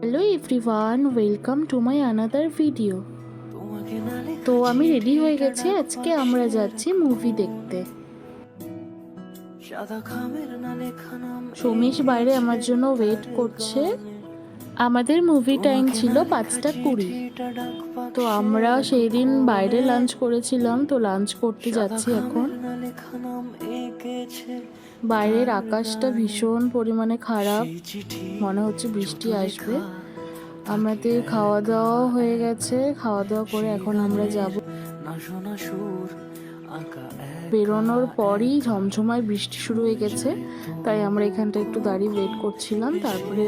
Hello everyone, welcome to my another video. তো আমি ready হয়ে গেছি, আজকে আমরা যাচ্ছি মুভি দেখতে। সমিশ বাইরে আমার জন্য ওয়েট করছে। আমাদের মুভি টাইম ছিল 5:20। তো আমরা সেই দিন বাইরে লাঞ্চ করেছিলাম, তো লাঞ্চ করতে যাচ্ছি এখন। বাইরের আকাশটা ভীষণ পরিমাণে খারাপ, মনে হচ্ছে বৃষ্টি আসবে। আমাদের খাওয়া দাওয়া হয়ে গেছে, খাওয়া দাওয়া করে এখন আমরা যাব। বেরোনোর পরই ঝমঝমায় বৃষ্টি শুরু হয়ে গেছে, তাই আমরা এখানটা একটু দাঁড়িয়ে ওয়েট করছিলাম। তারপরে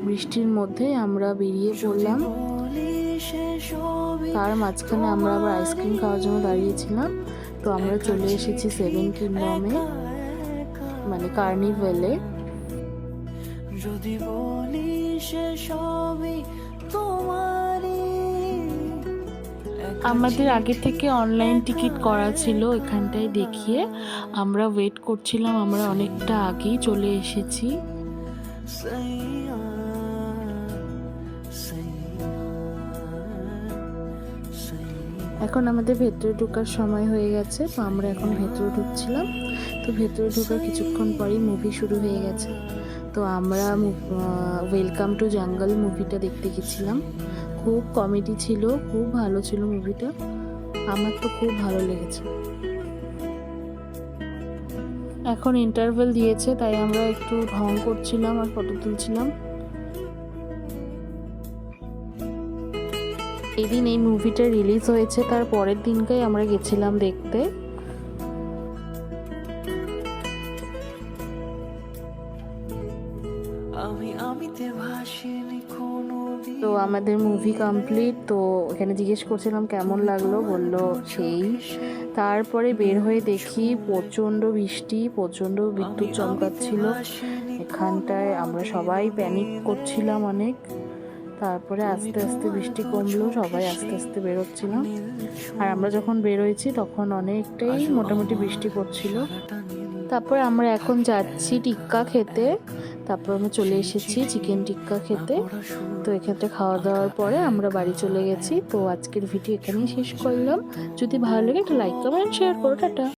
বৃষ্টির মধ্যে আমরা বেরিয়ে পড়লাম। তার মাঝখানে আমরা আবার আইসক্রিম খাওয়ার জন্য দাঁড়িয়েছিলাম। তো আমরা চলে এসেছি সেভেন কিংডমে, মানে কার্নিভেলে। যদি বলি সে সবই তোমারই। আমাদের আগে থেকে অনলাইন টিকিট করা ছিল, এখানটায় দেখিয়ে আমরা ওয়েট করছিলাম। আমরা অনেকটা আগেই চলে এসেছি। এখন আমাদের ভেতরে ঢোকার সময় হয়ে গেছে, তো আমরা এখন ভেতরে ঢুকছিলাম। তো ভেতরে ঢোকার কিছুক্ষণ পরেই মুভি শুরু হয়ে গেছে। তো আমরা ওয়েলকাম টু জঙ্গল মুভিটা দেখতে গেছিলাম। খুব কমেডি ছিল, খুব ভালো ছিল মুভিটা, আমার তো খুব ভালো লেগেছে। এখন ইন্টারভেল দিয়েছে, তাই আমরা একটু ঢং করছিলাম আর ফটো তুলছিলাম। এদিন এই মুভিটা রিলিজ হয়েছে, তার পরের দিনকেই আমরা গেছিলাম দেখতে। তো আমাদের মুভি কমপ্লিট। তো এখানে জিজ্ঞেস করছিলাম কেমন লাগলো, বললো সেই। তারপরে বের হয়ে দেখি প্রচণ্ড বৃষ্টি, প্রচণ্ড বিদ্যুৎ চমকাচ্ছিল এখানটায়। আমরা সবাই প্যানিক করছিলাম অনেক। তারপরে আস্তে আস্তে বৃষ্টি কমলো, সবাই আস্তে আস্তে বেরোচ্ছিলাম। আর আমরা যখন বেরোয়েছি তখন অনেকটাই মোটামুটি বৃষ্টি পড়ছিল। তারপরে আমরা এখন যাচ্ছি টিক্কা খেতে। তারপর আমরা চলে এসেছি চিকেন টিক্কা খেতে। তো এখানটা খাওয়া দাওয়ার পরে আমরা বাড়ি চলে গেছি। তো আজকের ভিডিও এখানেই শেষ করলাম। যদি ভালো লাগে একটা লাইক কমেন্ট শেয়ার করো। টাটা।